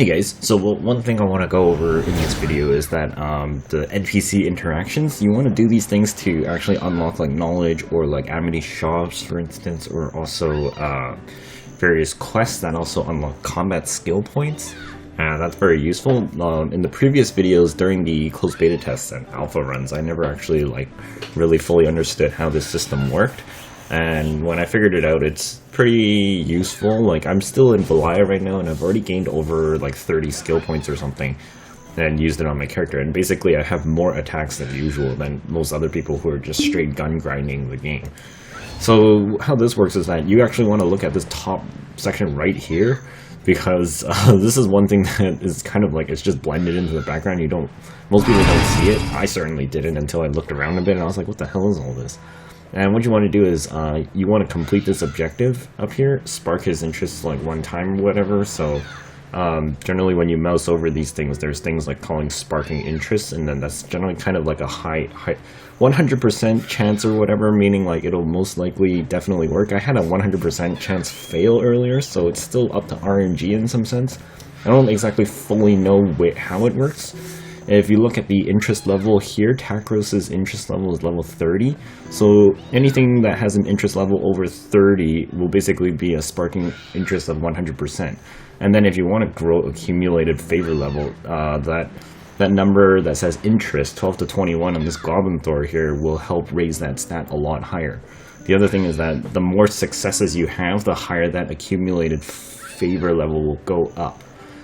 Hey guys, so one thing I want to go over in this video is that the NPC interactions, you want to do these things to actually unlock like knowledge or like Amity shops, for instance, or also various quests that also unlock combat skill points. That's very useful. In the previous videos during the closed beta tests and alpha runs, I never actually like really fully understood how this system worked. And when I figured it out, it's pretty useful. Like, I'm still in Velia right now, and I've already gained over like 30 skill points or something and used it on my character. And basically, I have more attacks than usual than most other people who are just straight gun grinding the game. So how this works is that you actually want to look at this top section right here, because this is one thing that is kind of like, it's just blended into the background. Most people don't see it. I certainly didn't until I looked around a bit, and I was like, what the hell is all this? And what you want to do is, you want to complete this objective up here, spark his interest like one time or whatever. So generally when you mouse over these things, there's things like calling sparking interest, and then that's generally kind of like a high 100% chance or whatever, meaning like it'll most likely definitely work. I had a 100% chance fail earlier, so it's still up to RNG in some sense. I don't exactly fully know how it works. If you look at the interest level here, Takros' interest level is level 30. So anything that has an interest level over 30 will basically be a sparking interest of 100%. And then if you want to grow accumulated favor level, that number that says interest, 12 to 21 on this Goblin Thor here, will help raise that stat a lot higher. The other thing is that the more successes you have, the higher that accumulated favor level will go up.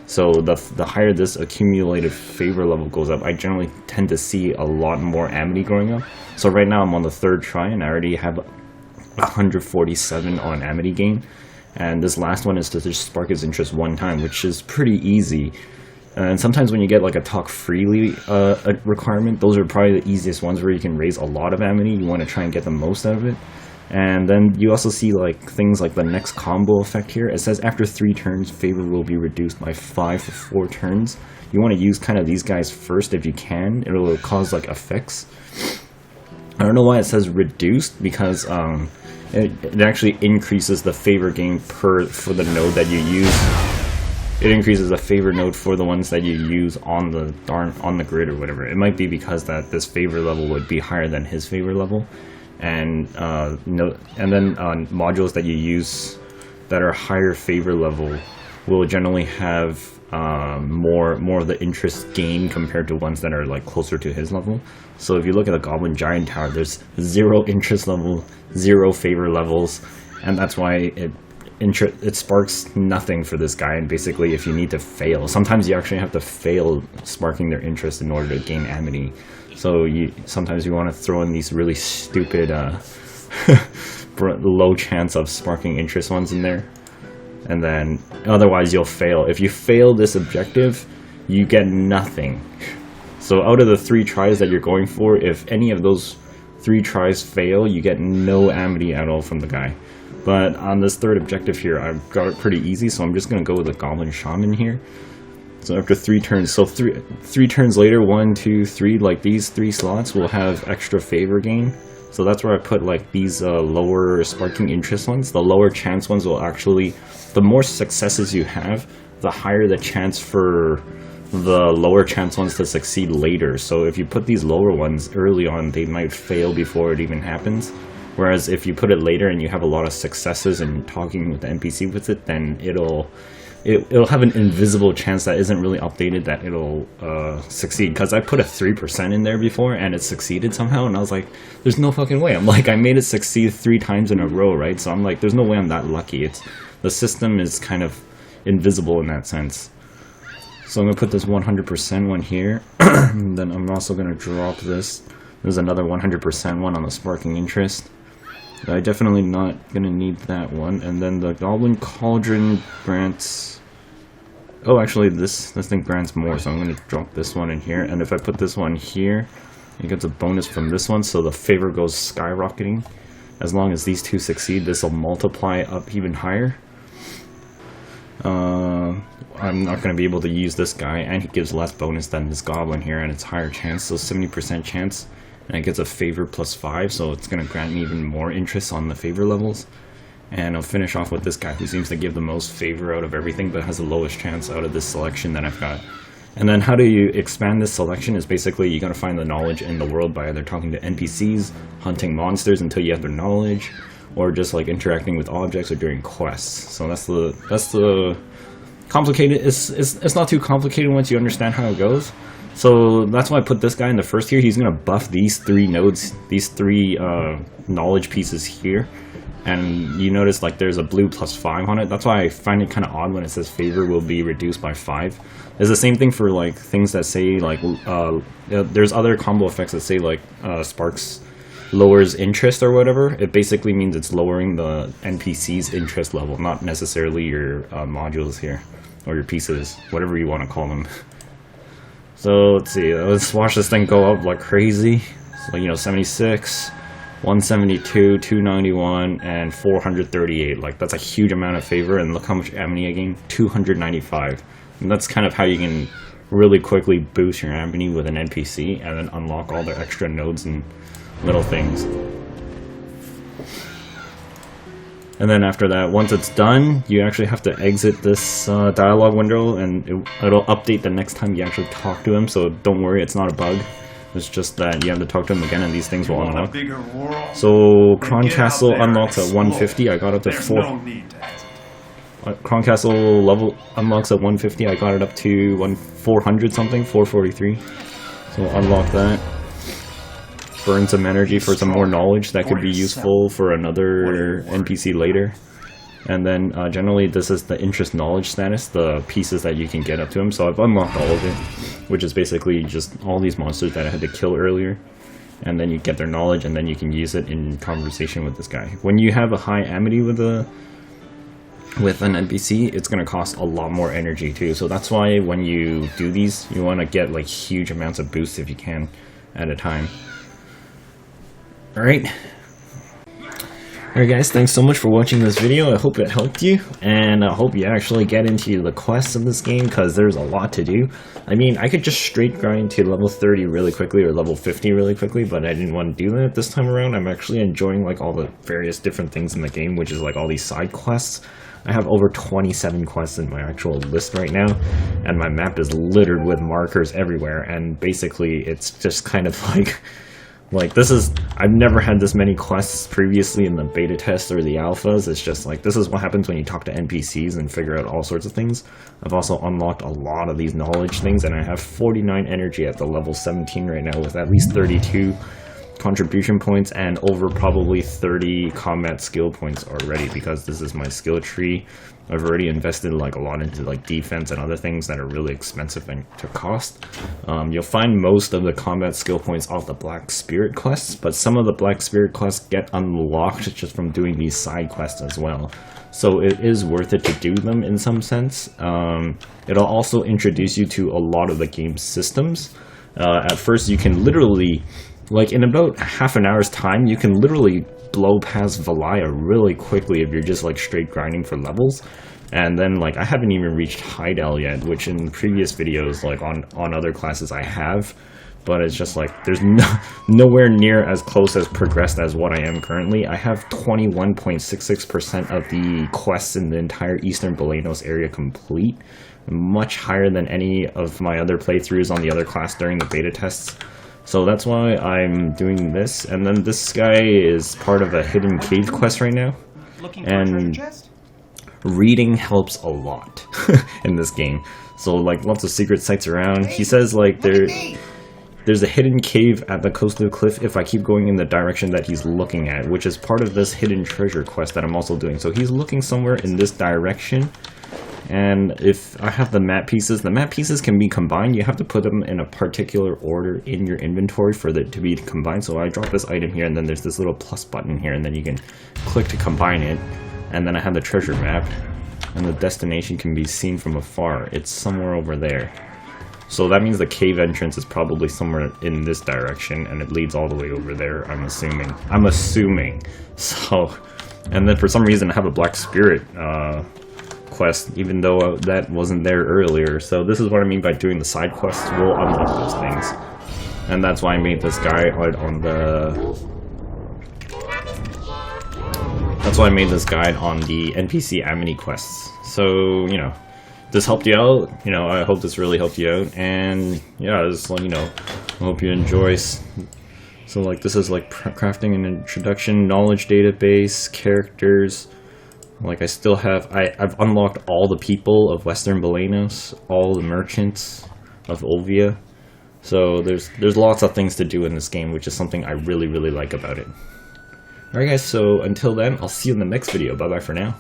So the higher this accumulated favor level goes up, I generally tend to see a lot more Amity growing up. So right now I'm on the third try and I already have 147 on Amity gain. And this last one is to just spark his interest one time, which is pretty easy. And sometimes when you get like a talk freely requirement, those are probably the easiest ones where you can raise a lot of Amity. You want to try and get the most out of it. And then you also see like things like the next combo effect here. It says after 3 turns, favor will be reduced by 5 to 4 turns. You want to use kind of these guys first if you can. It'll cause like effects. I don't know why it says reduced, because it actually increases the favor gain for the node that you use. It increases the favor node for the ones that you use on the grid or whatever. It might be because that this favor level would be higher than his favor level. And then modules that you use that are higher favor level will generally have more of the interest gain compared to ones that are like closer to his level. So if you look at the Goblin Giant Tower, there's 0 interest level, 0 favor levels, and that's why it sparks nothing for this guy. And basically, if you need to fail, sometimes you actually have to fail sparking their interest in order to gain Amity. So sometimes you want to throw in these really stupid low chance of sparking interest ones in there, and then otherwise you'll fail. If you fail this objective, you get nothing. So out of the 3 tries that you're going for, if any of those 3 tries fail, you get no Amity at all from the guy. But on this third objective here, I've got it pretty easy, so I'm just going to go with the Goblin Shaman here. So after 3 turns, so three turns later, 1, 2, 3, like these 3 slots will have extra favor gain. So that's where I put like these lower sparking interest ones. The lower chance ones will actually, the more successes you have, the higher the chance for the lower chance ones to succeed later. So if you put these lower ones early on, they might fail before it even happens. Whereas if you put it later and you have a lot of successes and talking with the NPC with it, then it'll have an invisible chance that isn't really updated that it'll succeed. Because I put a 3% in there before and it succeeded somehow, and I was like, there's no fucking way. I'm like, I made it succeed 3 times in a row, right? So I'm like, there's no way I'm that lucky. The system is kind of invisible in that sense. So I'm going to put this 100% one here. And then I'm also going to drop this. There's another 100% one on the sparking interest. I definitely not going to need that one. And then the Goblin Cauldron grants... Oh, actually, this thing grants more, so I'm going to drop this one in here. And if I put this one here, it gets a bonus from this one, so the favor goes skyrocketing. As long as these 2 succeed, this will multiply up even higher. I'm not going to be able to use this guy, and he gives less bonus than this Goblin here, and it's higher chance, so 70% chance. And it gets a favor plus 5, so it's going to grant me even more interest on the favor levels. And I'll finish off with this guy who seems to give the most favor out of everything, but has the lowest chance out of this selection that I've got. And then how do you expand this selection is basically you gotta find the knowledge in the world by either talking to NPCs, hunting monsters until you have their knowledge, or just like interacting with objects or doing quests. So that's the complicated. It's not too complicated once you understand how it goes. So that's why I put this guy in the first tier. He's gonna buff these 3 nodes, these 3 knowledge pieces here. And you notice like there's a blue +5 on it. That's why I find it kind of odd when it says favor will be reduced by 5. It's the same thing for like things that say like there's other combo effects that say like sparks lowers interest or whatever. It basically means it's lowering the NPC's interest level, not necessarily your modules here or your pieces, whatever you want to call them. So let's see, let's watch this thing go up like crazy. So, you know, 76, 172, 291, and 438. Like, that's a huge amount of favor, and look how much Amity I gained, 295. And that's kind of how you can really quickly boost your Amity with an NPC, and then unlock all the extra nodes and little things. And then after that, once it's done, you actually have to exit this dialogue window, and it'll update the next time you actually talk to him, so don't worry, it's not a bug. It's just that you have to talk to him again, and these things will unlock. So, Kron Castle unlocks at 150, I got up to 4... Kron Castle level unlocks at 150, I got it up to 400 something, 443. So unlock that. Burn some energy for some more knowledge that could be useful for another NPC later. And then generally this is the interest knowledge status, the pieces that you can get up to him. So I've unlocked all of it, which is basically just all these monsters that I had to kill earlier. And then you get their knowledge, and then you can use it in conversation with this guy. When you have a high Amity with an NPC, it's going to cost a lot more energy too. So that's why when you do these, you want to get like huge amounts of boosts if you can at a time. Alright guys, thanks so much for watching this video. I hope it helped you, and I hope you actually get into the quests of this game, because there's a lot to do. I mean, I could just straight grind to level 30 really quickly, or level 50 really quickly, but I didn't want to do that this time around. I'm actually enjoying like all the various different things in the game, which is like all these side quests. I have over 27 quests in my actual list right now, and my map is littered with markers everywhere, and basically it's just kind of like this is, I've never had this many quests previously in the beta test or the alphas. It's just like, this is what happens when you talk to NPCs and figure out all sorts of things. I've also unlocked a lot of these knowledge things, and I have 49 energy at the level 17 right now, with at least 32 contribution points and over probably 30 combat skill points already, because this is my skill tree. I've already invested like a lot into like defense and other things that are really expensive to cost. You'll find most of the combat skill points off the Black Spirit quests, but some of the Black Spirit quests get unlocked just from doing these side quests as well. So it is worth it to do them in some sense. It'll also introduce you to a lot of the game's systems. At first you can literally, like in about half an hour's time, you can literally blow past Velia really quickly if you're just like straight grinding for levels. And then like I haven't even reached Heidel yet, which in previous videos like on other classes I have, but it's just like there's nowhere near as close as progressed as what I am currently. I have 21.66% of the quests in the entire Eastern Belenos area complete, much higher than any of my other playthroughs on the other class during the beta tests. So that's why I'm doing this. And then this guy is part of a hidden cave quest right now. And reading helps a lot in this game. So like lots of secret sites around. He says like there's a hidden cave at the coastal cliff if I keep going in the direction that he's looking at, which is part of this hidden treasure quest that I'm also doing. So he's looking somewhere in this direction. And if I have the map pieces can be combined. You have to put them in a particular order in your inventory for it to be combined. So I drop this item here, and then there's this little plus button here, and then you can click to combine it. And then I have the treasure map, and the destination can be seen from afar. It's somewhere over there. So that means the cave entrance is probably somewhere in this direction, and it leads all the way over there, I'm assuming. So, and then for some reason I have a Black Spirit quest, even though that wasn't there earlier. So this is what I mean by doing the side quests will unlock those things, and that's why I made this guy on the that's why I made this guide on the NPC Amity quests. So, you know, this helped you out. You know, I hope this really helped you out. And yeah, just let you know, I hope you enjoy. So like, this is like crafting an introduction, knowledge database, characters. Like, I still have, I've unlocked all the people of Western Belenos, all the merchants of Olvia. So there's lots of things to do in this game, which is something I really like about it. Alright guys, so until then, I'll see you in the next video. Bye bye for now.